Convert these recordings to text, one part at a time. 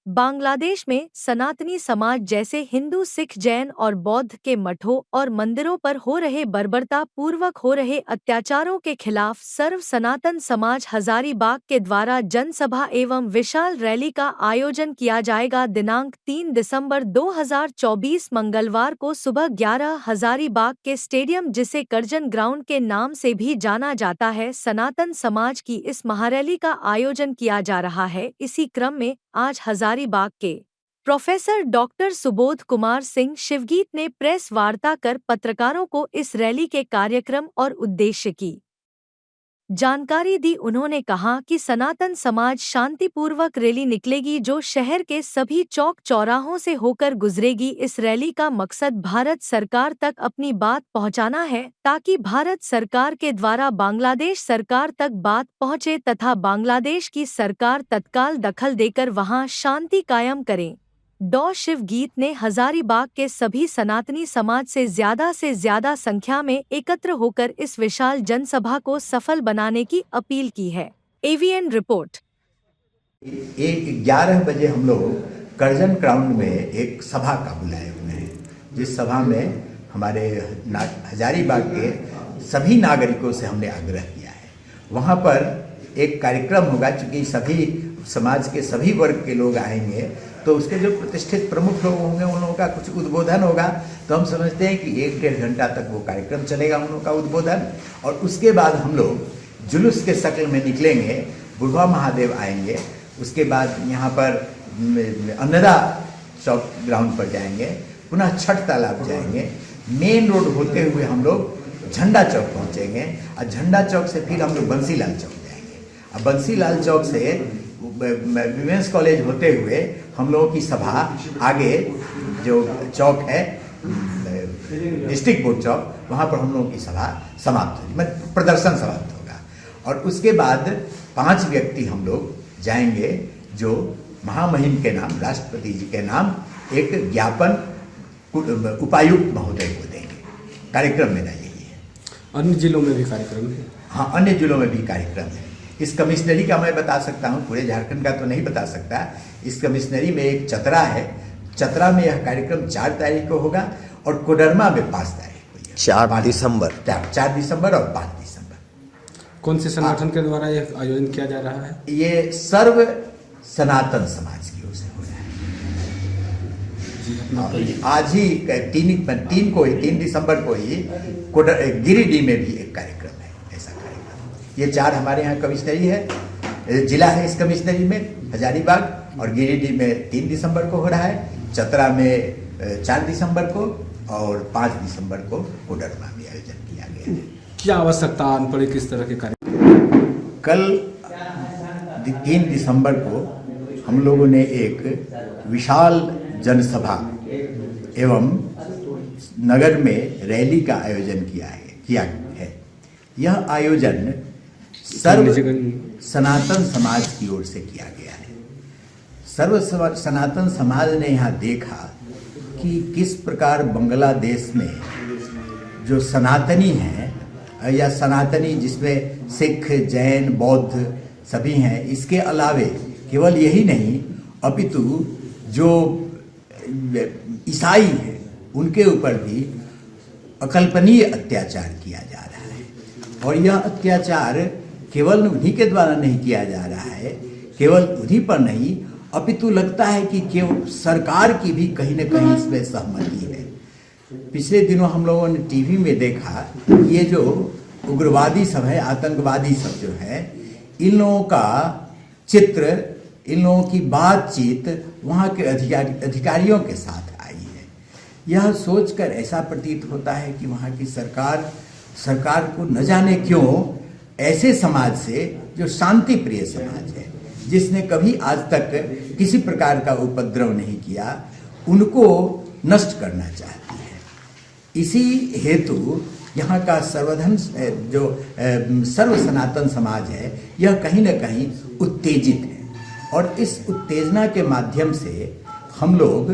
बांग्लादेश में सनातनी समाज जैसे हिंदू, सिख, जैन और बौद्ध के मठों और मंदिरों पर हो रहे बर्बरता पूर्वक हो रहे अत्याचारों के खिलाफ सर्व सनातन समाज हजारीबाग के द्वारा जनसभा एवं विशाल रैली का आयोजन किया जाएगा। दिनांक 3 दिसंबर 2024 मंगलवार को सुबह 11 हजारीबाग के स्टेडियम, जिसे करजन ग्राउंड के नाम से भी जाना जाता है, सनातन समाज की इस महारैली का आयोजन किया जा रहा है। इसी क्रम में आज हजारीबाग के प्रोफेसर डॉक्टर सुबोध कुमार सिंह शिवगीत ने प्रेस वार्ता कर पत्रकारों को इस रैली के कार्यक्रम और उद्देश्य की जानकारी दी। उन्होंने कहा कि सनातन समाज शांतिपूर्वक रैली निकलेगी जो शहर के सभी चौक चौराहों से होकर गुजरेगी। इस रैली का मकसद भारत सरकार तक अपनी बात पहुंचाना है, ताकि भारत सरकार के द्वारा बांग्लादेश सरकार तक बात पहुंचे तथा बांग्लादेश की सरकार तत्काल दखल देकर वहां शांति कायम करे। डॉ शिवगीत ने हजारीबाग के सभी सनातनी समाज से ज्यादा संख्या में एकत्र होकर इस विशाल जनसभा को सफल बनाने की अपील की है। AVN report. 11 बजे हम लोग करजन ग्राउंड में एक सभा का बुलाए हुए हैं, जिस सभा में हमारे हजारीबाग के सभी नागरिकों से हमने आग्रह किया है। वहाँ पर एक कार्यक्रम होगा, चूँकि सभी समाज के सभी वर्ग के लोग आएंगे, तो उसके जो प्रतिष्ठित प्रमुख लोग होंगे उन लोगों का कुछ उद्बोधन होगा। तो हम समझते हैं कि 1-1.5 घंटा तक वो कार्यक्रम चलेगा, उन लोगों का उद्बोधन। और उसके बाद हम लोग जुलूस के शक्ल में निकलेंगे, बुढ़वा महादेव आएंगे, उसके बाद यहाँ पर अन्नदा चौक ग्राउंड पर जाएंगे, पुनः छठ तालाब जाएंगे, मेन रोड होते हुए हम लोग झंडा चौक पहुँचेंगे और झंडा चौक से फिर हम लोग बंसीलाल चौक जाएंगे। अब बंसीलाल चौक से विमेंस कॉलेज होते हुए हम लोगों की सभा आगे जो चौक है डिस्ट्रिक्ट बोर्ड चौक, वहाँ पर हम लोगों की सभा समाप्त होगी, मतलब प्रदर्शन समाप्त होगा। और उसके बाद 5 व्यक्ति हम लोग जाएंगे जो महामहिम के नाम, राष्ट्रपति जी के नाम एक ज्ञापन उपायुक्त महोदय को देंगे। कार्यक्रम मेरा यही है। अन्य जिलों में भी कार्यक्रम है? हाँ, अन्य जिलों में भी कार्यक्रम है। इस कमिश्नरी का मैं बता सकता हूँ, पूरे झारखंड का तो नहीं बता सकता। इस कमिश्नरी में एक चतरा है, चतरा में यह कार्यक्रम 4 तारीख को होगा और कोडरमा में 5 तारीख को। 4 दिसंबर 4 दिसंबर और 5 दिसंबर। कौन से संगठन के द्वारा यह आयोजन किया जा रहा है? ये सर्व सनातन समाज की ओर से हो रहा है। आज ही 3 दिसंबर को ही गिरिडीह में भी एक कार्यक्रम है। ये 4 हमारे यहाँ कमिश्नरी है, जिला है इस कमिश्नरी में हजारीबाग, और गिरिडीह में 3 दिसंबर को हो रहा है, चतरा में 4 दिसंबर को और 5 दिसंबर को कोडरमा में आयोजन किया गया है। क्या आवश्यकता आन पड़े, किस तरह के कार्यक्रम? कल 3 दिसंबर को हम लोगों ने एक विशाल जनसभा एवं नगर में रैली का आयोजन किया है। यह आयोजन सर्व सनातन समाज की ओर से किया गया है। सर्व सनातन समाज ने यहाँ देखा कि किस प्रकार बांग्लादेश में जो सनातनी हैं या सनातनी जिसमें सिख, जैन, बौद्ध सभी हैं, इसके अलावे केवल यही नहीं अपितु जो ईसाई हैं उनके ऊपर भी अकल्पनीय अत्याचार किया जा रहा है। और यह अत्याचार केवल उन्हीं के द्वारा नहीं किया जा रहा है, केवल उन्हीं पर नहीं अपितु लगता है कि केवल सरकार की भी कहीं न कहीं इसमें सहमति है। पिछले दिनों हम लोगों ने टीवी में देखा ये जो उग्रवादी सब है, आतंकवादी सब जो है, इन लोगों का चित्र, इन लोगों की बातचीत वहाँ के अधिकारियों के साथ आई है। यह सोचकर ऐसा प्रतीत होता है कि वहाँ की सरकार को न जाने क्यों ऐसे समाज से, जो शांति प्रिय समाज है, जिसने कभी आज तक किसी प्रकार का उपद्रव नहीं किया, उनको नष्ट करना चाहती है। इसी हेतु यहाँ का जो सर्व सनातन समाज है, यह कहीं न कहीं उत्तेजित है। और इस उत्तेजना के माध्यम से हम लोग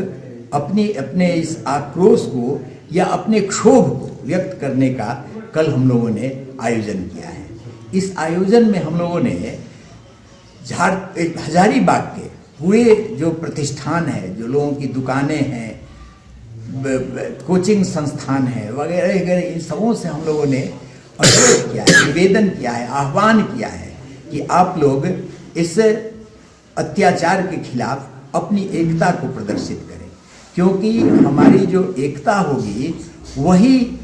अपने इस आक्रोश को या अपने क्षोभ को व्यक्त करने का कल हम लोगों ने आयोजन किया है। इस आयोजन में हम लोगों ने हजारीबाग के पूरे जो प्रतिष्ठान है, जो लोगों की दुकानें हैं, कोचिंग संस्थान है वगैरह वगैरह, इन सबों से हम लोगों ने अनुरोध किया है, निवेदन किया है, आह्वान किया है कि आप लोग इस अत्याचार के खिलाफ अपनी एकता को प्रदर्शित करें, क्योंकि हमारी जो एकता होगी वही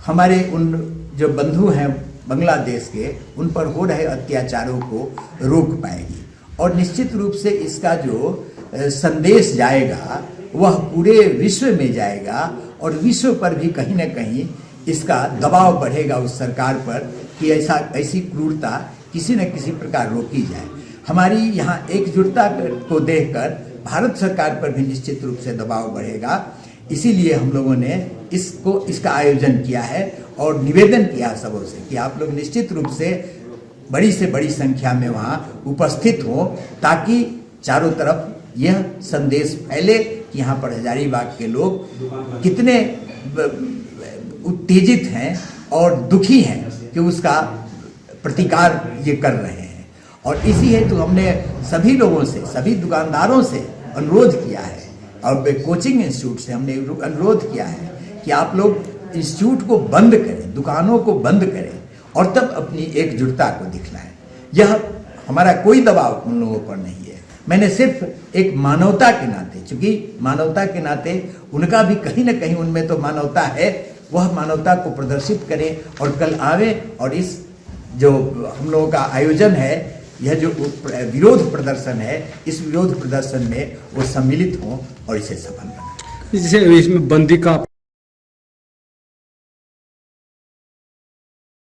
हमारे उन जो बंधु हैं बांग्लादेश के, उन पर हो रहे अत्याचारों को रोक पाएगी। और निश्चित रूप से इसका जो संदेश जाएगा वह पूरे विश्व में जाएगा और विश्व पर भी कहीं ना कहीं इसका दबाव बढ़ेगा उस सरकार पर कि ऐसी क्रूरता किसी न किसी प्रकार रोकी जाए। हमारी यहाँ एकजुटता को देखकर भारत सरकार पर भी निश्चित रूप से दबाव बढ़ेगा। इसीलिए हम लोगों ने इसका आयोजन किया है और निवेदन किया सबों से कि आप लोग निश्चित रूप से बड़ी संख्या में वहाँ उपस्थित हों, ताकि चारों तरफ यह संदेश फैले कि यहाँ पर हजारीबाग के लोग कितने उत्तेजित हैं और दुखी हैं कि उसका प्रतिकार ये कर रहे हैं। और इसी हेतु हमने सभी लोगों से, सभी दुकानदारों से अनुरोध किया है और कोचिंग इंस्टीट्यूट से हमने अनुरोध किया है कि आप लोग इंस्टीट्यूट को बंद करें, दुकानों को बंद करें और तब अपनी एकजुटता को दिखलाएं। यह हमारा कोई दबाव उन लोगों पर नहीं है। मैंने सिर्फ एक मानवता के नाते, चूंकि मानवता के नाते उनका भी कहीं ना कहीं उनमें तो मानवता है, वह मानवता को प्रदर्शित करें और कल आवे और इस जो हम लोगों का आयोजन है, यह जो विरोध प्रदर्शन है, इस विरोध प्रदर्शन में वो सम्मिलित हों और इसे सफल बनाएं। जैसे इसमें बंदी का